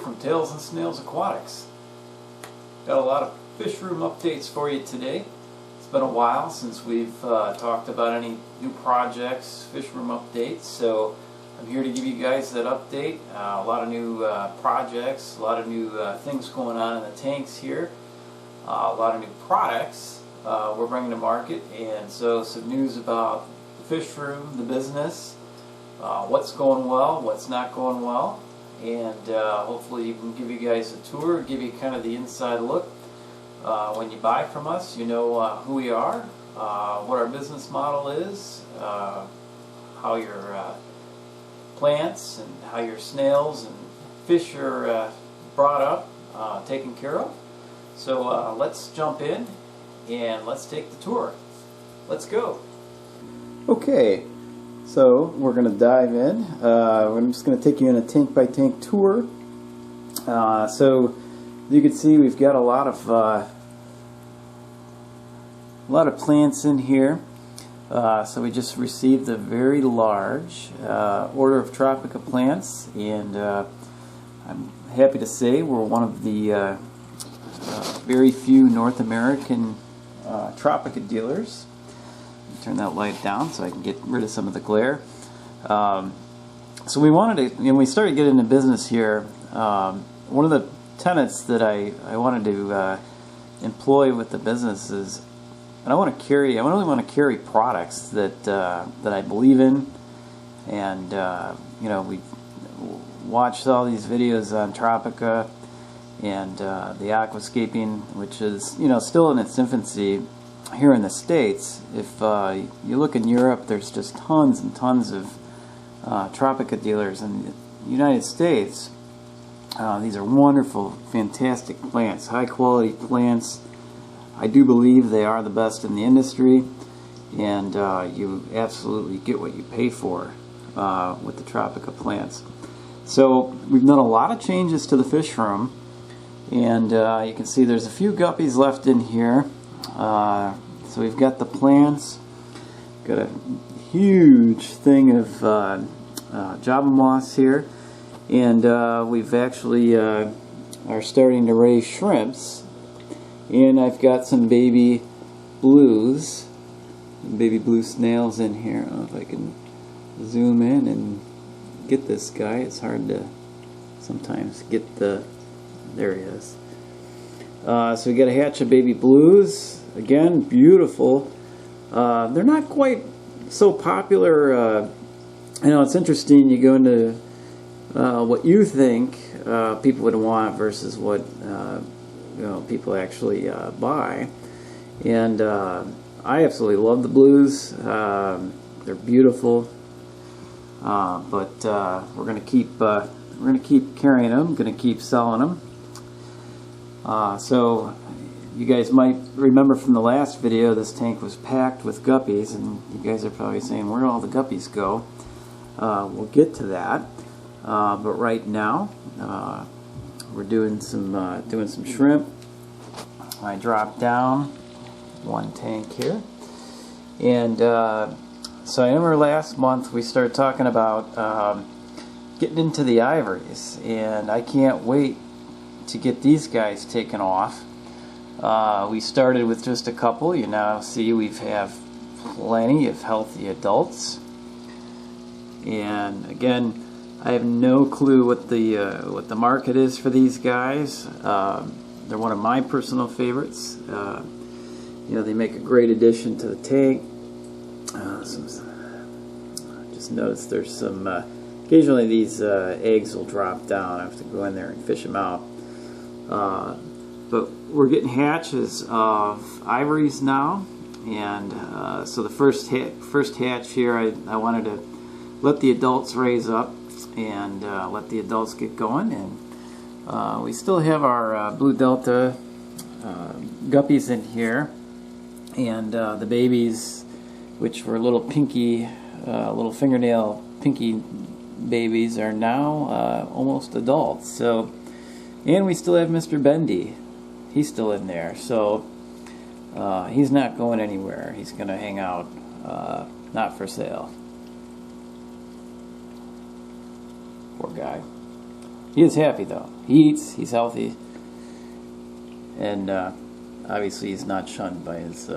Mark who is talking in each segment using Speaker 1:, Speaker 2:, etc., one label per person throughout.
Speaker 1: from Tails&Snails Aquatics. Got a lot of fish room updates for you today. It's been a while since we've talked about any new projects, fish room updates, so I'm here to give you guys that update. A lot of new projects, a lot of new things going on in the tanks here, a lot of new products we're bringing to market, and so some news about the fish room, the business, what's going well, what's not going well, and hopefully you can give you guys a tour, give you kind of the inside look. When you buy from us, you know who we are, what our business model is, how your plants and how your snails and fish are brought up, taken care of. So let's jump in and let's take the tour. Let's go. Okay, so we're going to dive in. I'm just going to take you on a tank by tank tour. So you can see we've got a lot of plants in here. So we just received a very large order of Tropica Plants, and I'm happy to say we're one of the very few North American Tropica dealers. Turn that light down so I can get rid of some of the glare. So we wanted to, when we started getting into business here, one of the tenets that I wanted to employ with the business is, and I really want to carry products that I believe in, and you know, we watched all these videos on Tropica and the aquascaping, which is, you know, still in its infancy here in the States. If you look in Europe, there's just tons and tons of Tropica dealers. In the United States, these are wonderful, fantastic plants, high quality plants. I do believe they are the best in the industry, and you absolutely get what you pay for with the Tropica plants. So we've done a lot of changes to the fish room, and you can see there's a few guppies left in here. So we've got the plants, got a huge thing of Java moss here, and we've actually are starting to raise shrimps. And I've got some baby blues, baby blue snails in here. I don't know if I can zoom in and get this guy. It's hard to sometimes get the, there he is. So we got a hatch of baby blues. Again, beautiful. They're not quite so popular. You know, it's interesting, you go into what you think people would want versus what you know, people actually buy, and I absolutely love the blues. They're beautiful, but we're gonna keep carrying them. Gonna keep selling them. So you guys might remember from the last video, this tank was packed with guppies, and you guys are probably saying, where do all the guppies go? We'll get to that, but right now we're doing some shrimp. I dropped down one tank here, and so I remember last month we started talking about getting into the ivories, and I can't wait to get these guys taken off. We started with just a couple. You now see we have plenty of healthy adults, and again, I have no clue what the market is for these guys. They're one of my personal favorites. You know, they make a great addition to the tank. Just noticed there's some. Occasionally, these eggs will drop down. I have to go in there and fish them out. But we're getting hatches of ivories now, and so the first hatch here, I wanted to let the adults raise up and let the adults get going, and we still have our blue delta guppies in here, and the babies, which were little pinky, little fingernail pinky babies, are now almost adults. So, and we still have Mr. Bendy. He's still in there, so he's not going anywhere. He's going to hang out, not for sale. Poor guy. He is happy though. He eats, he's healthy, and obviously he's not shunned by his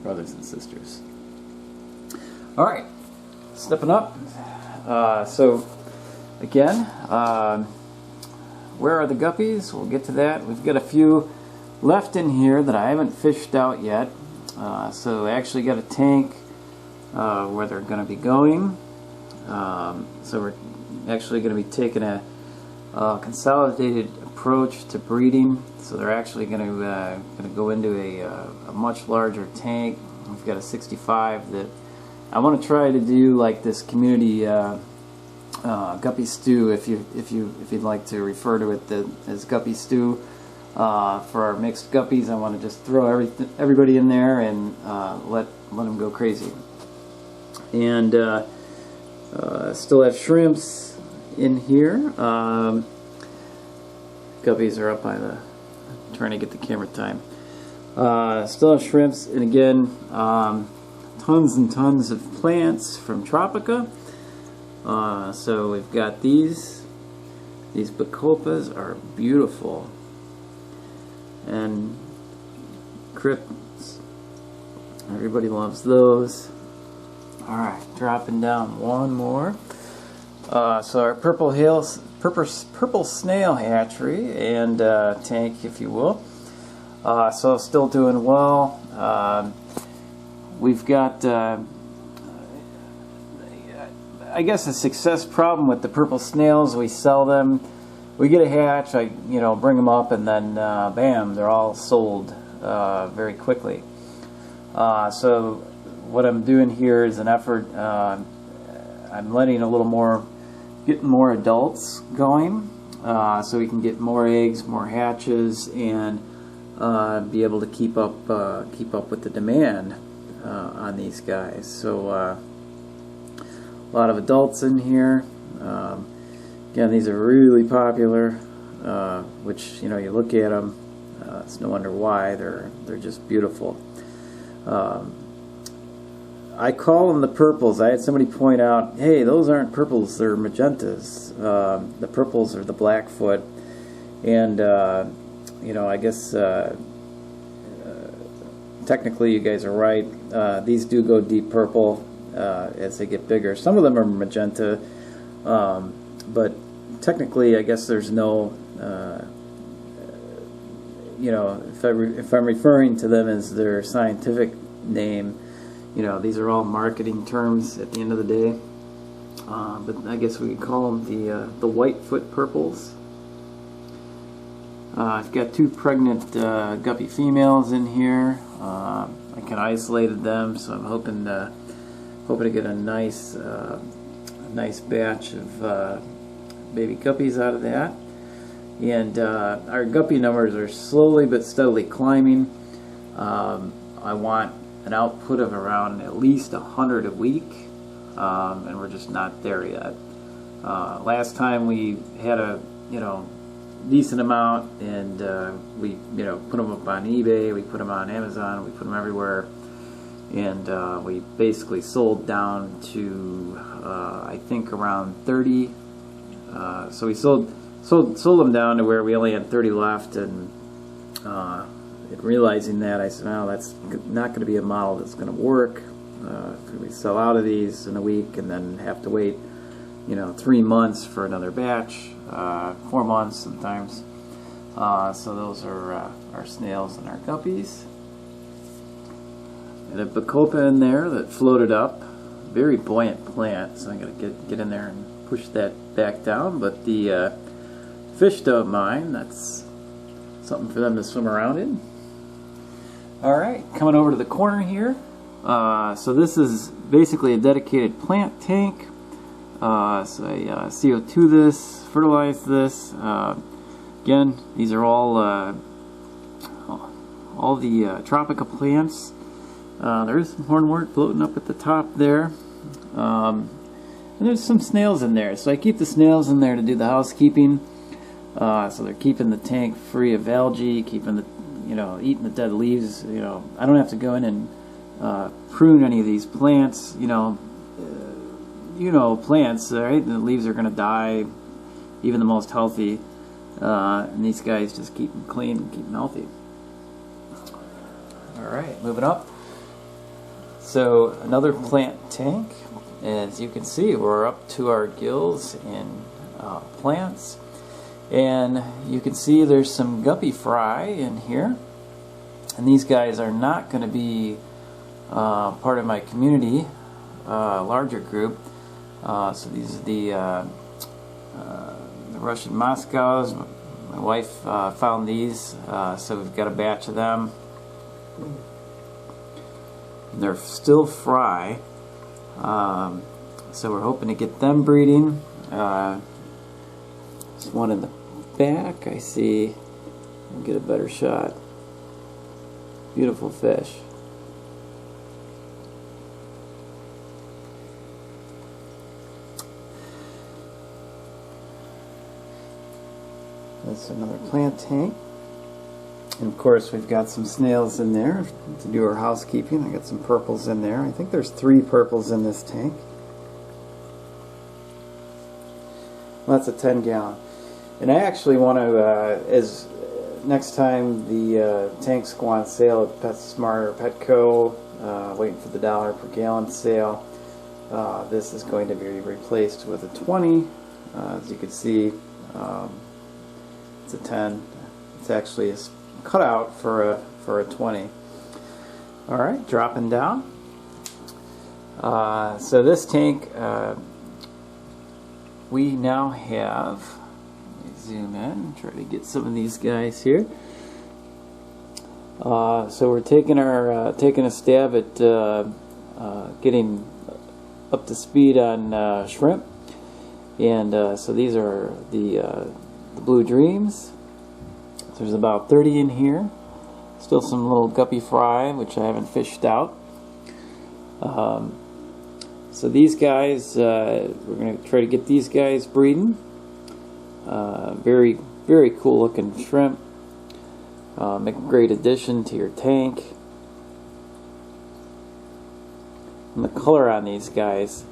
Speaker 1: brothers and sisters. Alright, stepping up. So again, where are the guppies? We'll get to that. We've got a few left in here that I haven't fished out yet. So I actually got a tank where they're going to be going. So we're actually going to be taking a consolidated approach to breeding. So they're actually going to go into a much larger tank. We've got a 65 that I want to try to do like this community guppy stew, if you'd like to refer to it as guppy stew. For our mixed guppies, I want to just throw everybody in there and let them go crazy. And still have shrimps in here. Guppies are up by the, trying to get the camera time. Still have shrimps, and again, tons and tons of plants from Tropica. So we've got these bacopas are beautiful, and crypts, everybody loves those. Alright, dropping down one more. So our purple snail hatchery and tank, if you will. So still doing well. We've got I guess a success problem with the purple snails. We sell them, we get a hatch, I bring them up, and then bam, they're all sold very quickly. So what I'm doing here is an effort. I'm letting getting more adults going, so we can get more eggs, more hatches, and be able to keep up with the demand on these guys. So a lot of adults in here. Again, these are really popular, which you look at them, it's no wonder why. They're just beautiful. I call them the purples. I had somebody point out, hey, those aren't purples, they're magentas. The purples are the Blackfoot, and I guess technically you guys are right. These do go deep purple as they get bigger. Some of them are magenta, but technically I guess there's no, if I'm referring to them as their scientific name, these are all marketing terms at the end of the day. But I guess we could call them the Whitefoot purples. I've got 2 pregnant guppy females in here. I kind of isolated them, so I'm hoping to get a nice batch of baby guppies out of that. And our guppy numbers are slowly but steadily climbing. I want an output of around at least 100 a week, and we're just not there yet. Last time we had a decent amount, and we put them up on eBay, we put them on Amazon, we put them everywhere, and we basically sold down to I think around 30. So we sold them down to where we only had 30 left, and realizing that, I said, well, that's not going to be a model that's going to work. If we sell out of these in a week and then have to wait 3 months for another batch, 4 months sometimes. So those are our snails and our guppies. And a bacopa in there that floated up, very buoyant plant, so I'm going to get in there and push that back down, but the fish don't mind. That's something for them to swim around in. Alright, coming over to the corner here. So this is basically a dedicated plant tank. So I CO2 this, fertilize this. Again, these are all the Tropica plants. There is some hornwort floating up at the top there. And there's some snails in there. So I keep the snails in there to do the housekeeping. So they're keeping the tank free of algae, keeping the, eating the dead leaves. I don't have to go in and prune any of these plants. Plants, right? The leaves are going to die. even the most healthy, and these guys just keep them clean and keep them healthy. Alright, moving up. So another plant tank. As you can see, we're up to our gills in plants, and you can see there's some guppy fry in here, and these guys are not going to be part of my community larger group. So these are the Russian Moscows. My wife found these, so we've got a batch of them. They're still fry, so we're hoping to get them breeding. There's one in the back. I see. I'll get a better shot. Beautiful fish. That's another plant tank. And of course we've got some snails in there to do our housekeeping. I got some purples in there. I think there's 3 purples in this tank. Well, that's a 10-gallon. And I actually want to, as next time the tanks go on sale at PetSmart or Petco, waiting for the $1 per gallon sale, this is going to be replaced with a 20. As you can see, it's a 10. It's actually a cutout for a 20. All right, dropping down. So this tank, we now have. Let me zoom in. Try to get some of these guys here. So we're taking a stab at getting up to speed on shrimp, and so these are the Blue Dreams. There's about 30 in here. Still some little guppy fry, which I haven't fished out. So these guys, we're going to try to get these guys breeding. Very, very cool looking shrimp. Make a great addition to your tank. And the color on these guys,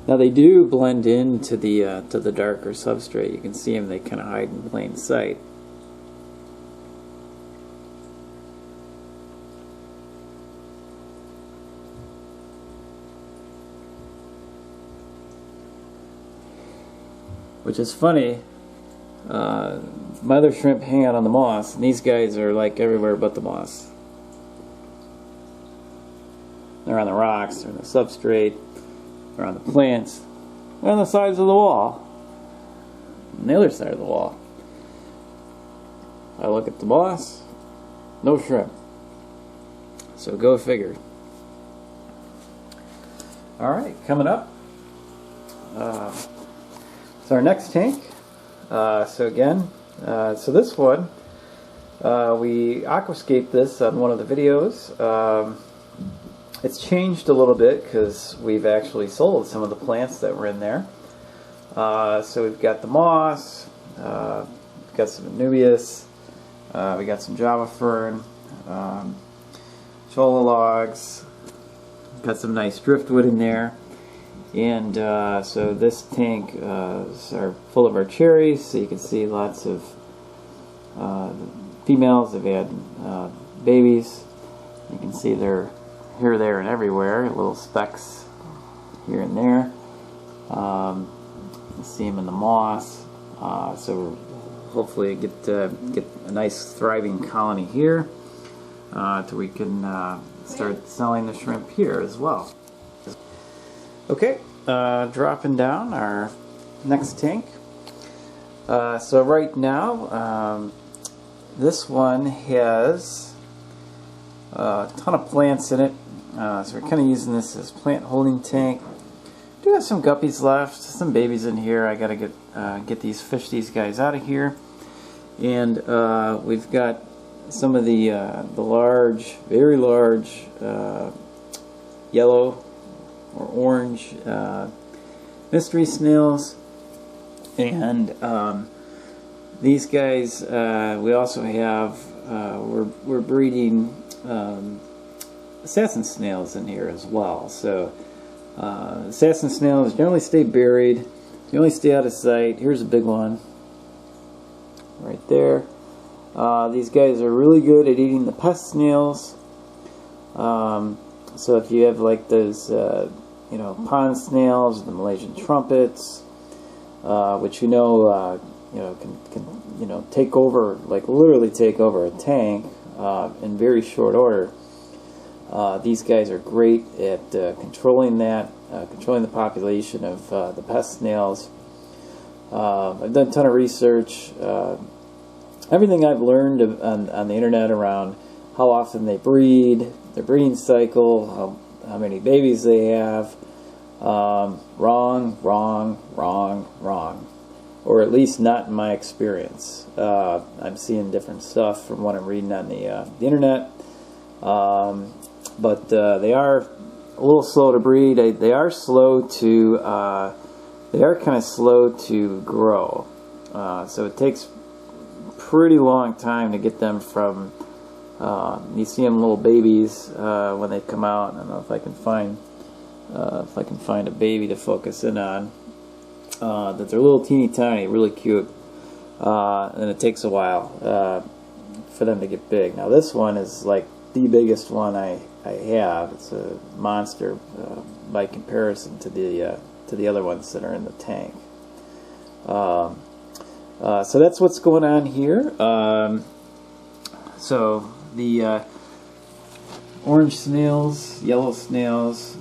Speaker 1: now they do blend into the darker substrate. You can see them; they kind of hide in plain sight. Which is funny. My other shrimp hang out on the moss, and these guys are like everywhere but the moss. They're on the rocks, they're on the substrate, they're on the plants, they're on the sides of the wall, on the other side of the wall. I look at the moss, no shrimp. So go figure. Alright, coming up. So our next tank. So again, so this one, we aquascaped this on one of the videos. It's changed a little bit because we've actually sold some of the plants that were in there. So we've got the moss, we've got some Anubias, we got some Java fern, cholla logs, got some nice driftwood in there. And so this tank is full of our cherries, so you can see lots of females have had babies. You can see they're here, there, and everywhere, little specks here and there. You see them in the moss. So hopefully get a nice thriving colony here, till we can start selling the shrimp here as well. Okay, dropping down our next tank. So right now, this one has a ton of plants in it. So we're kind of using this as plant holding tank. Do have some guppies left, some babies in here. I gotta get these guys out of here. And we've got some of the large, very large yellow or orange mystery snails, and these guys we also have we're breeding assassin snails in here as well. So assassin snails generally stay buried, generally stay out of sight. Here's a big one. right there. These guys are really good at eating the pest snails. So if you have like those, you know, pond snails, the Malaysian trumpets, which can take over, like literally take over a tank in very short order. These guys are great at controlling that, controlling the population of the pest snails. I've done a ton of research. Everything I've learned on the internet around how often they breed, their breeding cycle, how many babies they have. Wrong. Or at least not in my experience. I'm seeing different stuff from what I'm reading on the internet. But they are a little slow to breed. They are slow to, they are kind of slow to grow. So it takes pretty long time to get them from, you see them little babies when they come out. I don't know if I can find a baby to focus in on. That they're little teeny tiny, really cute, and it takes a while for them to get big. Now this one is like the biggest one I have. It's a monster by comparison to the other ones that are in the tank. So that's what's going on here. So the orange snails, yellow snails,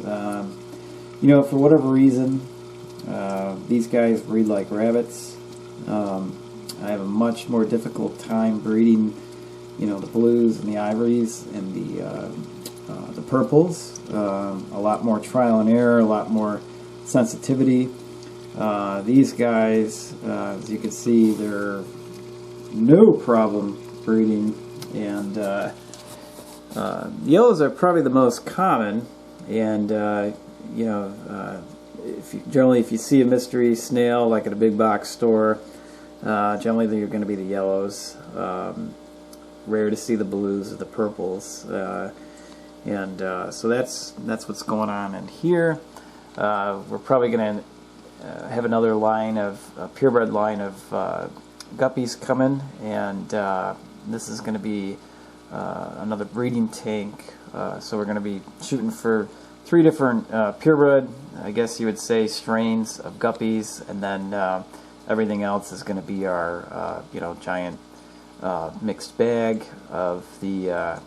Speaker 1: you know, for whatever reason, these guys breed like rabbits. I have a much more difficult time breeding, you know, the blues and the ivories and the purples. A lot more trial and error, a lot more sensitivity. These guys, as you can see, they're no problem breeding, and yellows are probably the most common, and you know, generally if you see a mystery snail like at a big box store, generally they're going to be the yellows. Rare to see the blues or the purples, and so that's what's going on in here. We're probably going to have another line of purebred line of guppies coming, and this is going to be another breeding tank. So we're going to be shooting for 3 different purebred, I guess you would say, strains of guppies, and then everything else is going to be our you know, giant mixed bag of the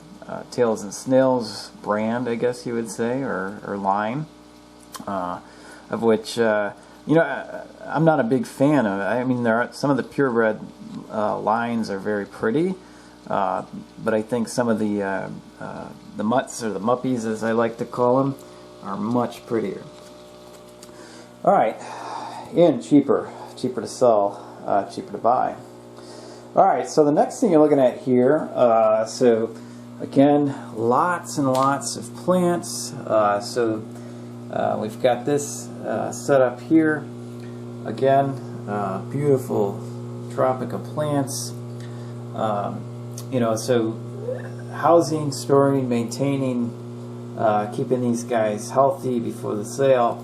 Speaker 1: Tails&Snails brand, I guess you would say, or line, of which you know, I'm not a big fan of. I mean, there are some of the purebred lines are very pretty, but I think some of the mutts, or the muppies as I like to call them, are much prettier. All right, and cheaper to sell, cheaper to buy. All right, so the next thing you're looking at here, so again, lots and lots of plants. So we've got this set up here. Again, beautiful Tropica Plants. You know, so housing, storing, maintaining, keeping these guys healthy before the sale.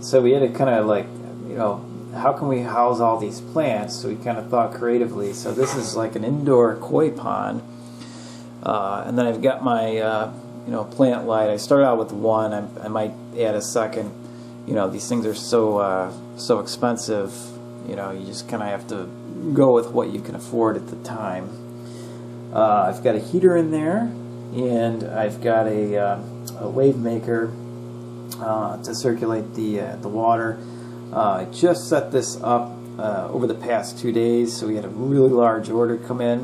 Speaker 1: So we had to kind of like, you know, how can we house all these plants? So we kind of thought creatively. So this is like an indoor koi pond. And then I've got my you know, plant light. I started out with one. I might add a second. You know, these things are so expensive. You know, you just kind of have to go with what you can afford at the time. I've got a heater in there, and I've got a wave maker to circulate the water. I just set this up over the past 2 days, so we had a really large order come in,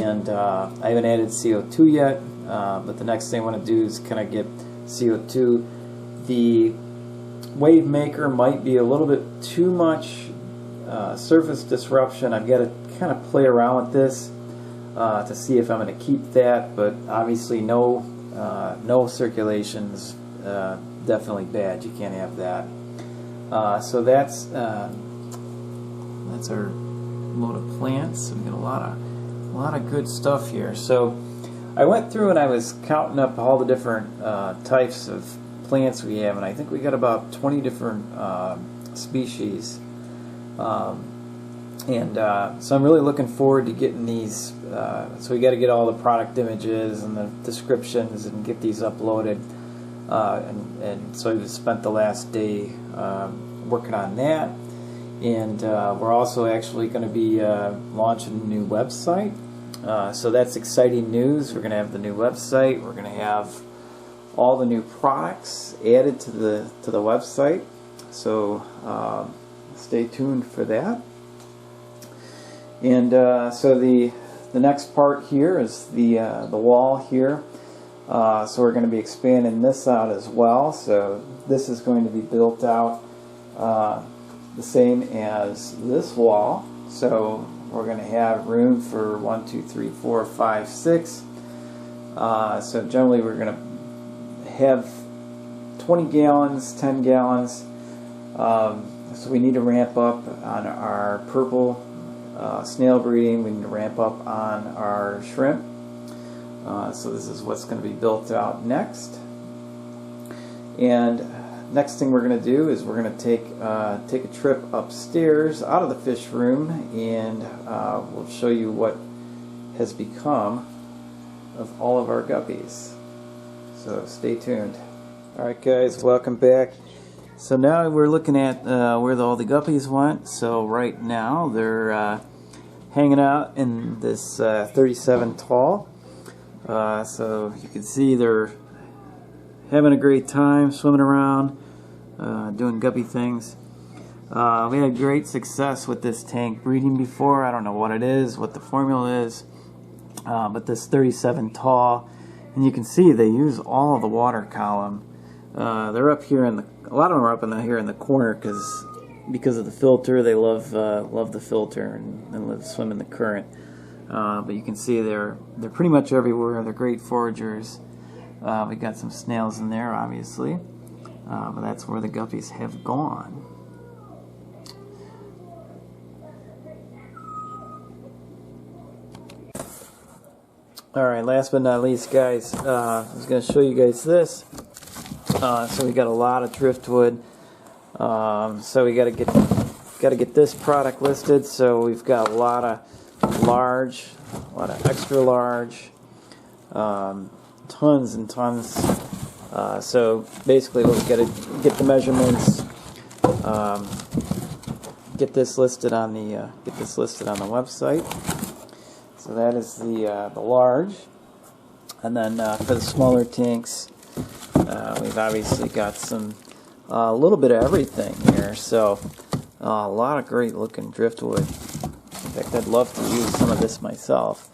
Speaker 1: and I haven't added CO2 yet, but the next thing I want to do is kind of get CO2. The wave maker might be a little bit too much surface disruption. I've got to kind of play around with this to see if I'm going to keep that, but obviously no circulation's definitely bad. You can't have that. So that's our load of plants. We got a lot of good stuff here. So I went through and I was counting up all the different types of plants we have, and I think we got about 20 different species. And so I'm really looking forward to getting these. So we got to get all the product images and the descriptions and get these uploaded. And so we've spent the last day working on that. And we're also actually going to be launching a new website. So that's exciting news. We're going to have the new website. We're going to have all the new products added to the website. So stay tuned for that. And so the next part here is the wall here. So we're going to be expanding this out as well. So this is going to be built out the same as this wall. So we're going to have room for 1, 2, 3, 4, 5, 6. So generally we're going to have 20 gallons, 10 gallons. So we need to ramp up on our purple snail breeding. We need to ramp up on our shrimp. So this is what's going to be built out next. And next thing we're going to do is we're going to take a trip upstairs out of the fish room, and we'll show you what has become of all of our guppies. So stay tuned. Alright guys, welcome back. So now we're looking at where all the guppies went. So right now they're hanging out in this 37 tall. So you can see they're having a great time swimming around, doing guppy things. We had great success with this tank breeding before. I don't know what it is, what the formula is, but this 37 tall, and you can see they use all of the water column. They're up here in a lot of them are up here in the corner because of the filter. They love the filter and swim in the current. But you can see they're pretty much everywhere. They're great foragers. We got some snails in there, obviously, but that's where the guppies have gone. Alright, last but not least, guys, I was going to show you guys this. So we got a lot of driftwood. So we got to get this product listed. So we've got a lot of large, a lot of extra large, tons and tons. So basically, we've got to get the measurements, get this listed on the website. So that is the large, and then for the smaller tanks, we've obviously got a little bit of everything here. So a lot of great looking driftwood. In fact, I'd love to use some of this myself.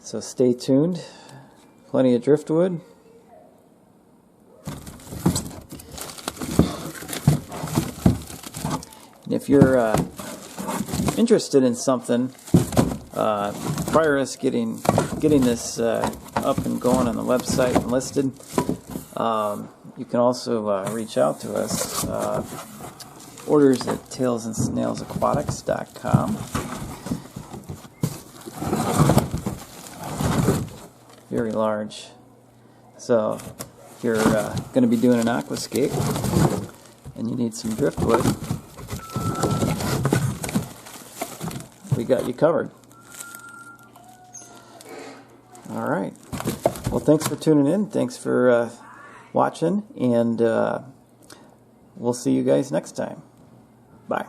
Speaker 1: So stay tuned. Plenty of driftwood. And if you're interested in something, prior to us getting this up and going on the website and listed, you can also reach out to us. Orders at tails&snailsaquatics.com. Very large. So if you're going to be doing an aquascape and you need some driftwood, we got you covered. Alright. Well, thanks for tuning in. Thanks for watching, and we'll see you guys next time. Bye.